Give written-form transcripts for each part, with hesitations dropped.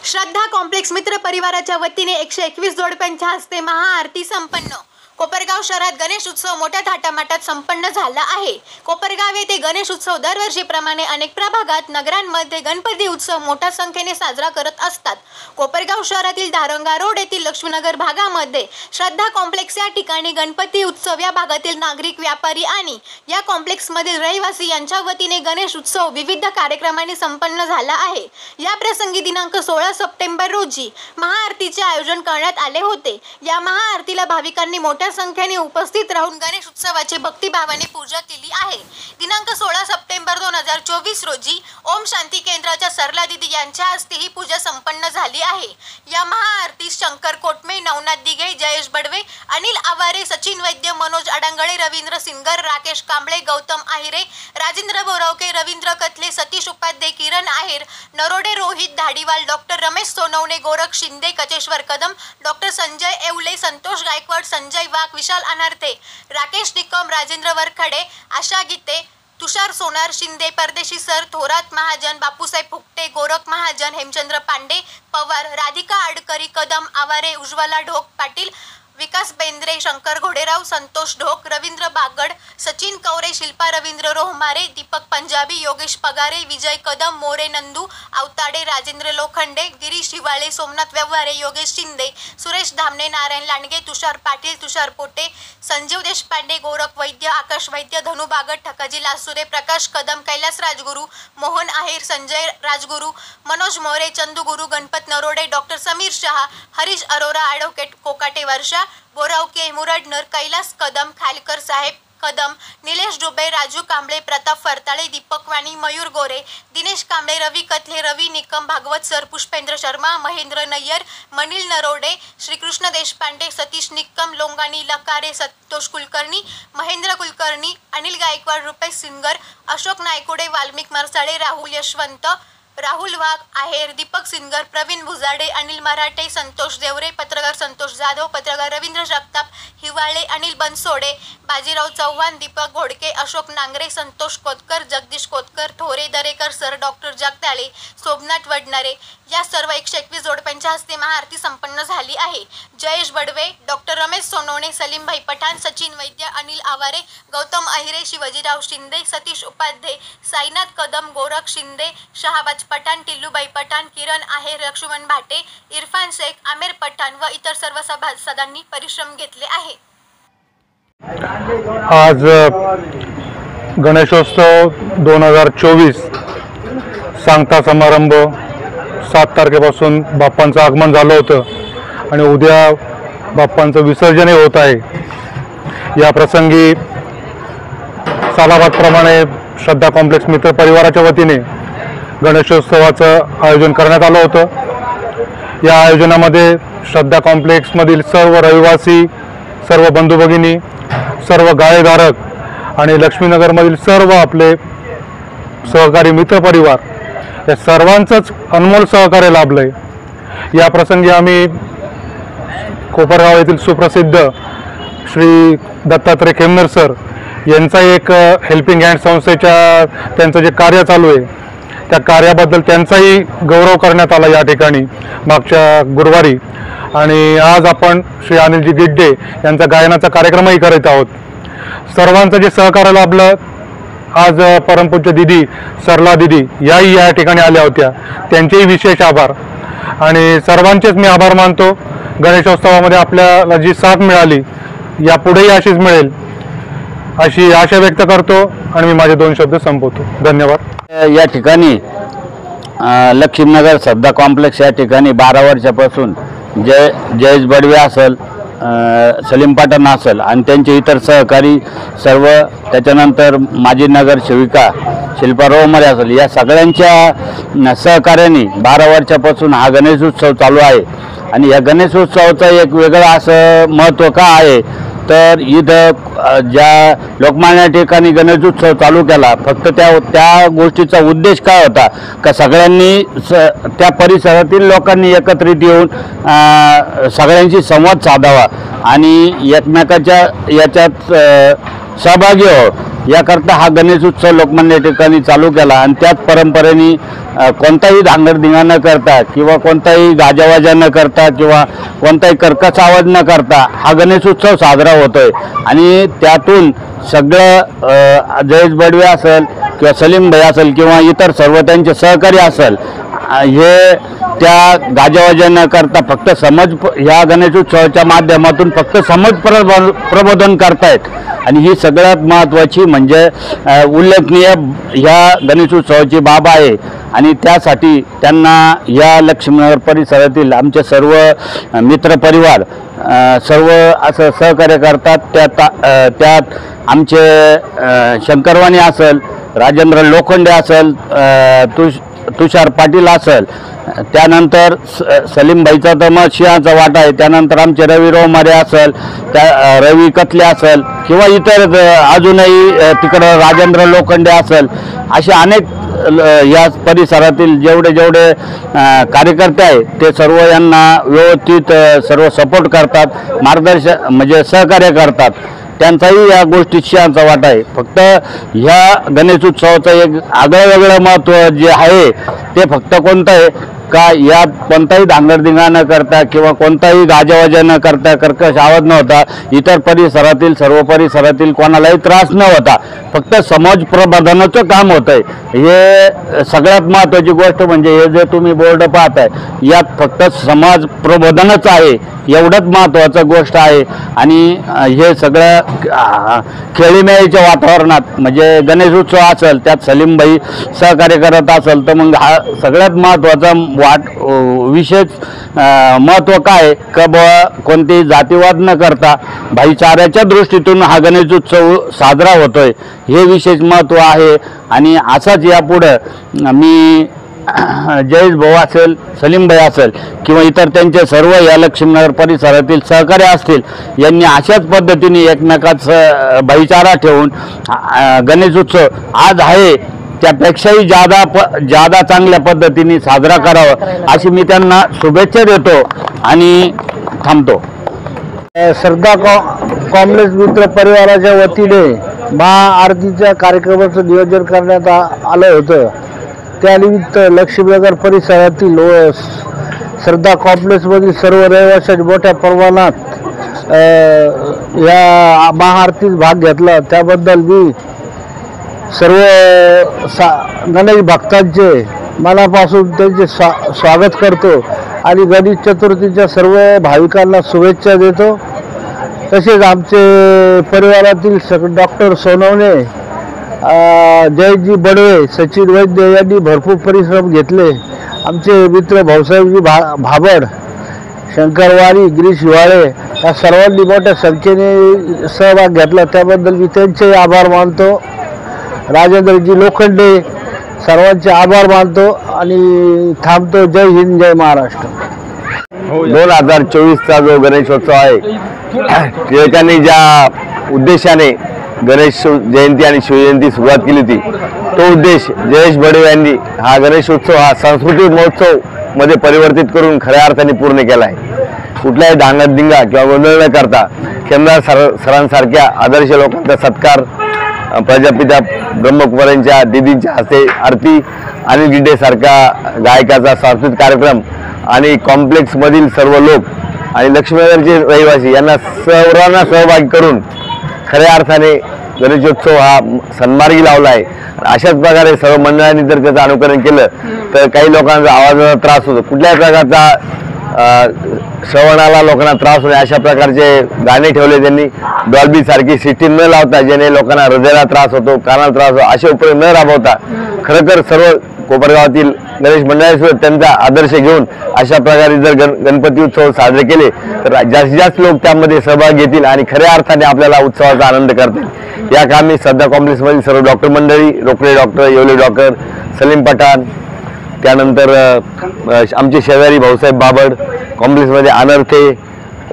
श्रद्धा complex मित्र परिवाराच्या वतीने 121 जोडप्यांच्या हस्ते महाआरती संपन्न। कोपरगाव शहरात गणेश उत्सव मोठ्या थाटामाटात संपन्न झाला आहे। कोपरगाव येथे गणेश उत्सव दरवर्षीप्रमाणे अनेक प्रभागात नगरांमध्ये गणपती उत्सव मोठ्या संख्येने साजरा करत असतात। कोपरगाव शहरातील धारंगा रोड येथील लक्ष्मीनगर भागामध्ये श्रद्धा कॉम्प्लेक्स या ठिकाणी गणपती उत्सव या भागातील नागरिक, व्यापारी आणि या कॉम्प्लेक्समधील रहिवासी यांच्या वतीने गणेश उत्सव विविध कार्यक्रमांनी संपन्न झाला आहे। या प्रसंगी दिनांक 16 सप्टेंबर रोजी महाआरतीचे आयोजन करण्यात आले होते। या महाआरतीला भाविकांनी मोठ्या संख्येने उपस्थित राहून गणेश उत्सवाची भक्तिभावाने पूजा केली आहे। दिनांक 16 सप्टेंबर 2024 रोजी ओम शांती केंद्राच्या सरला दीदी यांच्या हस्ते ही पूजा संपन्न झाली आहे। या महाआरतीस शंकर कोटमे, नवनाथ दिघे, जयेश बडवे, अनिल आवारे, सचिन वैद्य, मनोज अडांगळे, रवींद्र सिंगर, राकेश कांबळे, गौतम आहिरे, राजेंद्र बोरावके, रवींद्र कथले, सतीश उपाध्ये, किरण आहेर, नरोडे, रोहित धाडीवाल, डॉक्टर रमेश सोनवणे, गोरख शिंदे, कचेश्वर कदम, डॉक्टर संजय येवले, संतोष गायकवाड, संजय वाघ, विशाल अनार्थे, राकेश निकम, राजेंद्र वरखडे, आशा गीते, तुषार सोनार शिंदे, परदेशी सर, थोरात महाजन, बापूसाहेब फुकटे, गोरख महाजन, हेमचंद्र पांडे पवार, राधिका आडकरी, कदम आवारे, उज्ज्वला ढोक पाटील, विकास बेंद्रे, शंकर घोडेराव, संतोष ढोक, रवींद्र बागड, सचिन कवरे, शिल्पा रवींद्र रोहमारे, दीपक पंजाबी, योगेश पगारे, विजय कदम, मोरे नंदू आवताडे, राजेंद्र लोखंडे, गिरीश हिवाळे, सोमनाथ व्यवहारे, योगेश शिंदे, सुरेश धामणे, नारायण लांडगे, तुषार पाटील, तुषार पोटे, संजीव देशपांडे, गोरख वैद्य, आकाश वैद्य, धनु बागड, ठकाजी लासुरे, प्रकाश कदम, कैलास राजगुरू, मोहन आहेर, संजय राजगुरू, मनोज मोरे, चंदू गुरु, गणपत नरोडे, डॉक्टर समीर शहा, हरीश अरोरा, ॲडव्होकेट कोकाटे वर्षा, बोरावके, मुरडनर, कैलास कदम, खालकर साहेब कदम, निलेश डुबे, राजू कांबळे, प्रताप फरताळे, दीपक वाणी, मयूर गोरे, दिनेश कांबळे, रवी कथले, रवी निकम, भागवत सर, पुष्पेंद्र शर्मा, महेंद्र नय्यर, मनील नरोडे, श्रीकृष्ण देशपांडे, सतीश निकम, लोंगानी लकारे, संतोष कुलकर्णी, महेंद्र कुलकर्णी, अनिल गायकवाड, रुपेश सिंगर, अशोक नायकोडे, वाल्मिक मरसाळे, राहुल यशवंत, राहुल वाघ आहेर, दीपक सिंगर, प्रवीण भुजाडे, अनिल मराठे, संतोष देवरे, पत्रकार संतोष जाधव, पत्रकार रवींद्र जगताप, हिवाळे, अनिल बनसोडे, बाजीराव चव्हाण, दीपक घोडके, अशोक नांगरे, संतोष कोतकर, जगदीश कोतकर, थोरे दरेकर सर, डॉक्टर जगदाळे, सोमनाथ वडणारे या सर्व 121 जोडप्यांच्या हस्ते महाआरती संपन्न झाली आहे। जयेश बडवे, डॉक्टर रमेश सोनवणे, सलीमभाई पठाण, सचिन वैद्य, अनिल आवारे, गौतम आहिरे, शिवाजीराव शिंदे, सतीश उपाध्ये, साईनाथ कदम, गोरख शिंदे, शहाबाज पठाण, टिल्लूबाई पठाण, किरण आहेर, लक्ष्मण भाटे, इरफान शेख, आमिर पठाण व इतर सर्व सभासदांनी परिश्रम घेतले आहे। आज गणेशोत्सव 2024 सांगता समारंभ 7 तारखेपासून बाप्पांचं आगमन झालं होतं आणि उद्या बाप्पांचं विसर्जनही होत आहे। या प्रसंगी सालाबादप्रमाणे श्रद्धा कॉम्प्लेक्स मित्र परिवाराच्या वतीने गणेशोत्सवाचं आयोजन करण्यात आलं होतं। या आयोजनामध्ये श्रद्धा कॉम्प्लेक्समधील सर्व रहिवासी, सर्व बंधू भगिनी, सर्व गाळेधारक आणि लक्ष्मीनगरमधील सर्व आपले सहकारी मित्रपरिवार या सर्वांचंच अनमोल सहकार्य लाभलं आहे। या प्रसंगी आम्ही कोपरगाव येथील सुप्रसिद्ध श्री दत्तात्रय खेमनर सर यांचा एक हेल्पिंग हँड संस्थेच्या त्यांचं जे कार्य चालू आहे त्या कार्याबद्दल त्यांचाही गौरव करण्यात आला या ठिकाणी मागच्या गुरुवारी। आणि आज आपण श्री अनिलजी गिड्डे यांचा गायनाचा कार्यक्रमही करीत आहोत। सर्वांचं जे सहकार्य लाभलं, आज परमपूज्य दिदी सरला दिदी याही या ठिकाणी आल्या होत्या, त्यांचेही विशेष आभार आणि सर्वांचेच मी आभार मानतो। गणेशोत्सवामध्ये आपल्याला जी साथ मिळाली यापुढेही अशीच मिळेल अशी आशा व्यक्त करतो आणि मी माझे 2 शब्द संपवतो। धन्यवाद। या ठिकाणी लक्ष्मीनगर श्रद्धा कॉम्प्लेक्स या ठिकाणी 12 वर्षापासून जयेश बडवे असेल, सलीम पठाण असेल आणि त्यांचे इतर सहकारी सर्व, त्याच्यानंतर माजी नगर सेविका शिल्पा रोहमारे असेल, या सगळ्यांच्या सहकार्याने 12 वर्षापासून हा गणेशोत्सव चालू आहे। आणि या गणेशोत्सवाचं एक वेगळं असं महत्त्व का आहे तर इथं ज्या लोकमान्य ठिकाणी गणेशोत्सव चालू केला, फक्त त्या गोष्टीचा उद्देश काय होता का सगळ्यांनी त्या परिसरातील लोकांनी एकत्रित येऊन सगळ्यांशी संवाद साधावा आणि एकमेकाच्या याच्यात सहभागी हो याकरता हा गणेश उत्सव लोकमान्य ठिकाणी चालू केला आणि त्याच परंपरेने कोणताही धांगडधिंगा न करता किंवा कोणताही गाजावाजा न करता किंवा कोणताही कर्कश आवाज न करता हा गणेश उत्सव साजरा होतोय आणि त्यातून सगळं जयेश बडवे असेल किंवा सलीम भाई असेल किंवा इतर सर्व त्यांचे सहकारी असेल हे त्या गाजावाजा न करता फक्त ह्या गणेश उत्सवाच्या माध्यमातून फक्त समज प्रबोधन करतायत आणि ही सगळ्यात महत्त्वाची म्हणजे उल्लेखनीय ह्या गणेश उत्सवाची बाब आहे आणि त्यासाठी त्यांना या लक्ष्मीनगर परिसरातील आमचे सर्व मित्रपरिवार सर्व असं सहकार्य करतात। त्यात आमचे शंकरवाणी असेल, राजेंद्र लोखंडे असेल, तुषार पाटील असेल, त्यानंतर सलीमभाईचा तर मग सिंहाचा वाटा आहे, त्यानंतर आमचे रवी रोमारे असेल, त्या रवी कतले असेल किंवा इतर अजूनही तिकडं राजेंद्र लोखंडे असेल, असे अनेक या परिसरातील जेवढे कार्यकर्ते आहे ते सर्व यांना व्यवस्थित सर्व सपोर्ट करतात, मार्गदर्शन म्हणजे सहकार्य करतात। त्यांचाही या गोष्टीत सिंहाचा वाटा आहे। फक्त ह्या गणेश उत्सवाचं एक आगळं महत्त्व जे आहे ते फक्त कोणतं आहे का यात कोणताही धांगडधिंगा न करता किंवा कोणताही गाजावाजा न करता कर्कश आवाज न होता इतर परिसरातील सर्व परिसरातील कोणालाही त्रास न होता फक्त समाज प्रबोधनाचं काम होतं आहे। हे सगळ्यात महत्त्वाची गोष्ट म्हणजे हे जे तुम्ही बोर्ड पाहताय यात फक्त समाज प्रबोधनच आहे एवढंच महत्त्वाचं गोष्ट आहे आणि हे सगळं खेळीमेळीच्या वातावरणात म्हणजे गणेश उत्सव असेल त्यात सलीमभाई सहकार्य करत असेल तर मग हा सगळ्यात महत्त्वाचा विशेष महत्त्व काय का कोणतेही जातीवाद न करता भाईचाऱ्याच्या दृष्टीतून हा गणेश उत्सव साजरा होतोय हे विशेष महत्त्व आहे। आणि असाच यापुढं मी जयेश भाऊ असेल, सलीमभाई असेल किंवा इतर त्यांचे सर्व या लक्ष्मीनगर परिसरातील सहकारी असतील यांनी अशाच पद्धतीने एकमेकाचा भाईचारा ठेवून गणेश उत्सव आज आहे त्यापेक्षाही जादा चांगल्या पद्धतीने साजरा करावा अशी मी त्यांना शुभेच्छा देतो आणि थांबतो। श्रद्धा कॉम्प्लेक्स मित्र परिवाराच्या वतीने महाआरतीच्या कार्यक्रमाचं नियोजन करण्यात आलं होतं। त्यानिमित्त लक्ष्मीनगर परिसरातील व श्रद्धा कॉम्प्लेक्समधील सर्व रहिवाशांनी मोठ्या प्रमाणात या महाआरतीत भाग घेतला। त्याबद्दल मी सर्व गणेश भक्तांचे मनापासून त्यांचे स्वागत करतो आणि गणेश चतुर्थीच्या सर्व भाविकांना शुभेच्छा देतो। तसेच आमचे परिवारातील डॉक्टर सोनवणे, जयजी बडवे, सचिन वैद्य यांनी भरपूर परिश्रम घेतले। आमचे मित्र भाऊसाहेबजी भाबड, शंकरवाणी, गिरीश हिवाळे या सर्वांनी मोठ्या संख्येने सहभाग घेतला त्याबद्दल मी त्यांचे आभार मानतो। राजेंद्रजी लोखंडे सर्वांचे आभार मानतो आणि थांबतो। जय हिंद, जय महाराष्ट्र। 2024चा जो गणेशोत्सव आहे टिळकांनी ज्या उद्देशाने गणेश जयंती आणि शिवजयंती सुरुवात केली होती तो उद्देश जयेश बडवे यांनी हा गणेशोत्सव हा सांस्कृतिक महोत्सव मध्ये परिवर्तित करून खऱ्या अर्थाने पूर्ण केला आहे। कुठल्याही धांगडधिंगा किंवा गोंधळ न करता केंद्र सरांसारख्या आदर्श लोकांचा सत्कार, प्रजापिता ब्रह्मकुमारांच्या दीदींच्या हस्ते आरती, अनिल गिड्डे सारखा गायकाचा सांस्कृतिक कार्यक्रम आणि कॉम्प्लेक्समधील सर्व लोक आणि लक्ष्मीनगरचे रहिवासी यांना सर्वांना सहभागी करून खऱ्या अर्थाने गणेशोत्सव हा सन्मार्गी लावला आहे। अशाच प्रकारे सर्व मंडळांनी जर त्याचं अनुकरण केलं तर काही लोकांचा आवाजाचा त्रास होतो, कुठल्याही प्रकारचा श्रवणाला लोकांना त्रास होणे अशा प्रकारचे गाणे ठेवले त्यांनी। डॉल्बी सारखी सिस्टीम न लावता ज्याने लोकांना हृदयाला त्रास होतो, कानाला त्रास होतो असे उपयोग न राबवता खरंतर सर्व कोपरगावातील गणेश मंडळासोबत त्यांचा आदर्श घेऊन अशा प्रकारे जर गणपती उत्सव साजरे केले तर जास्तीत जास्त लोक त्यामध्ये सहभाग घेतील आणि खऱ्या अर्थाने आपल्याला उत्सवाचा आनंद करतील। या कामी श्रद्धा कॉम्प्लेक्समधील सर्व डॉक्टर मंडळी, रोकडे डॉक्टर, येवले डॉक्टर, सलीम पठाण, त्यानंतर आमचे शेजारी भाऊसाहेब बाबड, कॉम्प्लेक्समध्ये अनर्थे,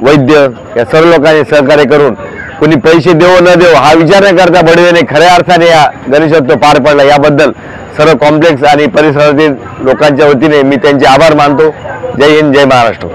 वैद्य या सर्व लोकांनी सहकार्य करून कोणी पैसे देवो न देवो हा विचार न करता बडवेने खऱ्या अर्थाने या गणेशोत्सव पार पडला। याबद्दल सर्व कॉम्प्लेक्स आणि परिसरातील लोकांच्या वतीने मी त्यांचे आभार मानतो। जय हिंद, जय महाराष्ट्र।